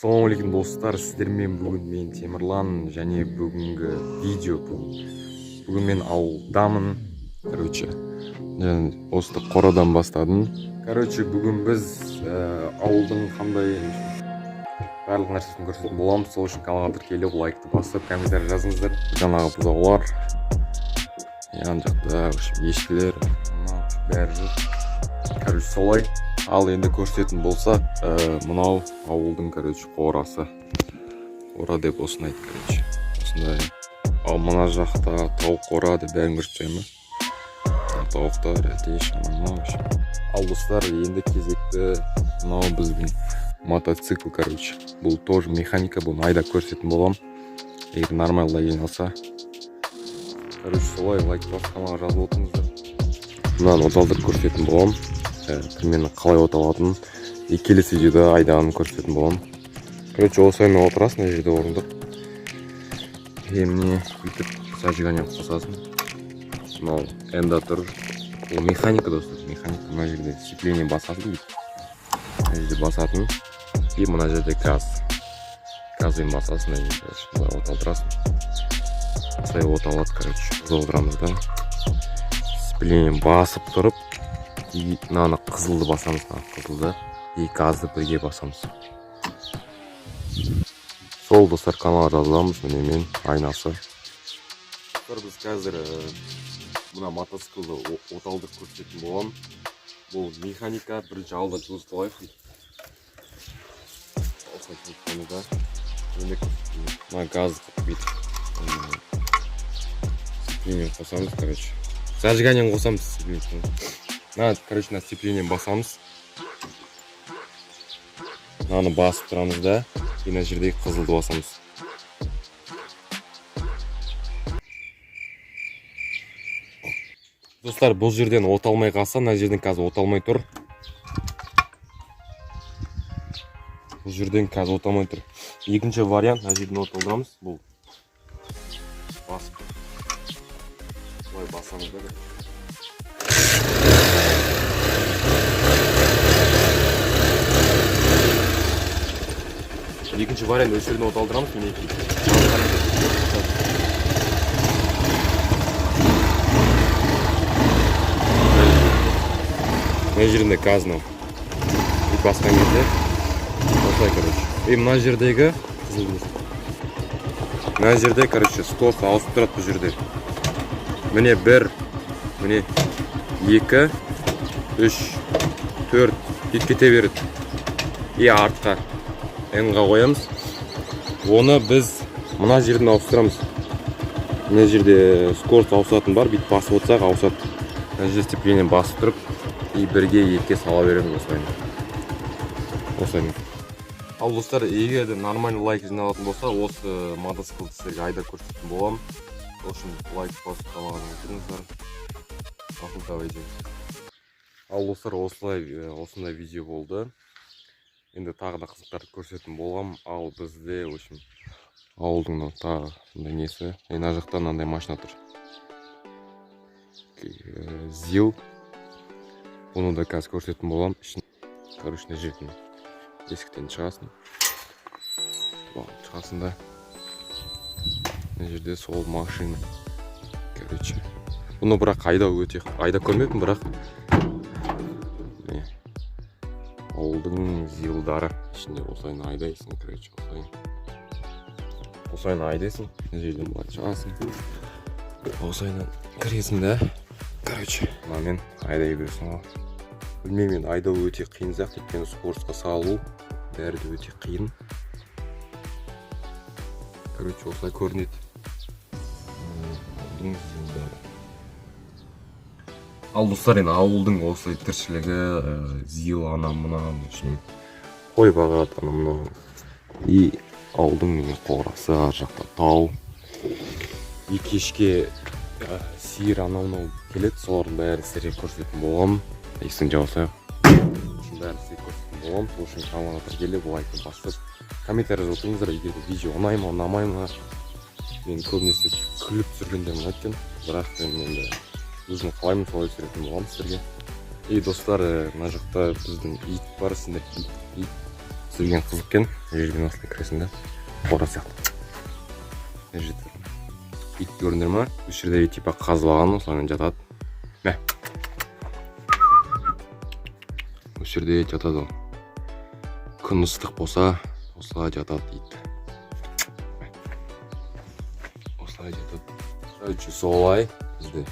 Ассалаумалейкум достар, сіздермен бүгін мен Темірлан және бүгінгі видео бүгін мен ауылдамын. Осы қорадан бастадым. Бүгін біз ауылдың қандай барлық нәрсесін көрсететін боламыз. Сол үшін каналға тіркеліп, лайкты басып, комментарий жазыңыздар. Жаңағы бұзаулар, ян жақта ешкілер, бәрі жүр. Солай. Ал енді көрсететін болсақ, мынау ауылдың қорасы. Қора деп осыны айт, осындай. Ал мына жақта тауық қора деп бәрін көрсетемін. Тауықтар, әтеш, ал достар, енді кезекті мынау біздің мотоцикл, бұл тоже механика, бұл айда көрсететін болам. Егер нормалда ең алса. Солай, лайк басып каналға жазып отырыңыздар. Мынаны оталдырып көрсететін болам. Мен қалай оталатынын келесі видеода айдағанын көрсететін болам. Осымен отырасың, мына жерде орындық. Міне бүйтіп зажигание қосасың. Мынау энда тұр. Бұл механика достар, механика. Мына жерде сцепление басасың. Мына жерде басатын. И мына жерде газ. Газбен басасың, мына жерде оталдырасың. Осылай оталады, отырамызда. Сцепление басып тұрып, и мынаны қызылды басамыз, қызылды, и газды бірге басамыз. Сол достар, каналға жазыламыз, міне мен айнасы. Біз қазір мына мотоциклды оталдырып көрсететін болам. Бұл механика, бірінші алда жылыстылайық. Мына газды бүйтіп сцепление қосамыз, зажиганиені қосамыз. На сцепление басамыз. Мынаны басып тұрамыз да, мына жерде қызылды басамыз. Достар, бұл жерден оталмай қалса, мына жерден қазір оталмай тұр. Бұл жерден қазір оталмай тұр. Екінші вариант, мына жерден оталдырамыз. Бұл басып тұр. Бұлай басамыз да. Екінші вариант өз жерден оталдырамыз, мінекей. Мына жерінде газның басқан кезде осылай, мына жердегі мына жерде скорость ауысып тұрады бұл жерде. Міне 1, міне 2, 3, 4 ет кете береді. И артқа N-ға қоямыз. Оны біз мына жерден ауыстырамыз. Мына жерде скорость ауысатын бар, бүйтіп басып отырсақ ауысады. Мына жерде сцепление басып тұрып, и бірге екке сала береміз осылай. Ал достар, егер де нормальный лайк жиналатын болса, осы мотоциклды сіздерге айда көрсететін болам. Сол үшін лайк басып қалғаныңыздар. Ал достар, осындай видео болды. Енді тағы да қызықтарды көрсететін болам. Ал бізде ауылдың тағы несі. Мына жақта мынандай машина тұр. Зил. Оны да қазір көрсететін болам. Мына жерден есіктен шығасың. Шығасың да. Мына жерде сол машина. Бұны бірақ айда көрмеппін, бірақ ауылдың зилдары ішінде осылайын айдайсың, осылайын айдайсың, мына жерден былай шығасың, осылайын кіресің да, мынамен айдай бересің. Білмеймін, айдау өте қиын сияқты, өйткені скоростьқа салу бәрі де өте қиын. Осылай көрінеді. Ауылдың зилдары. Ал достар, енді ауылдың осылай тіршілігі, зил анам мынам үшін қой бағады анам мынау. И ауылдың міне қорасы, ар жақта тау. И кешке сиыр анау мынау келеді, солардың бәрін сіздерге көрсететін боламын. Есін жауса бәрін сіздерге көрсететін боламын. Сол үшін каналға тіркеліп, лайкты басып, комментарий жазыңыздар, егер видео ұнай ма, ұнамай ма. Мен көбінесе күліп түсіргенде ұнайтын, бірақ мен енді өзім қалаймын, солай түсіретін боламын сіздерге. И достар, мына жақта біздің ит бар, сендер ит түсірген қызық екен. Жерден осылай кіресіңдер, қора сияқты. Ит көрдіңдер ма? Осы жерде типа қазылаған, осылаймен жатады. Мә. Осы жерде жатады ол. Күн ыстық болса, осылай жатады ит. Осылай жатады. Короче, солай бізде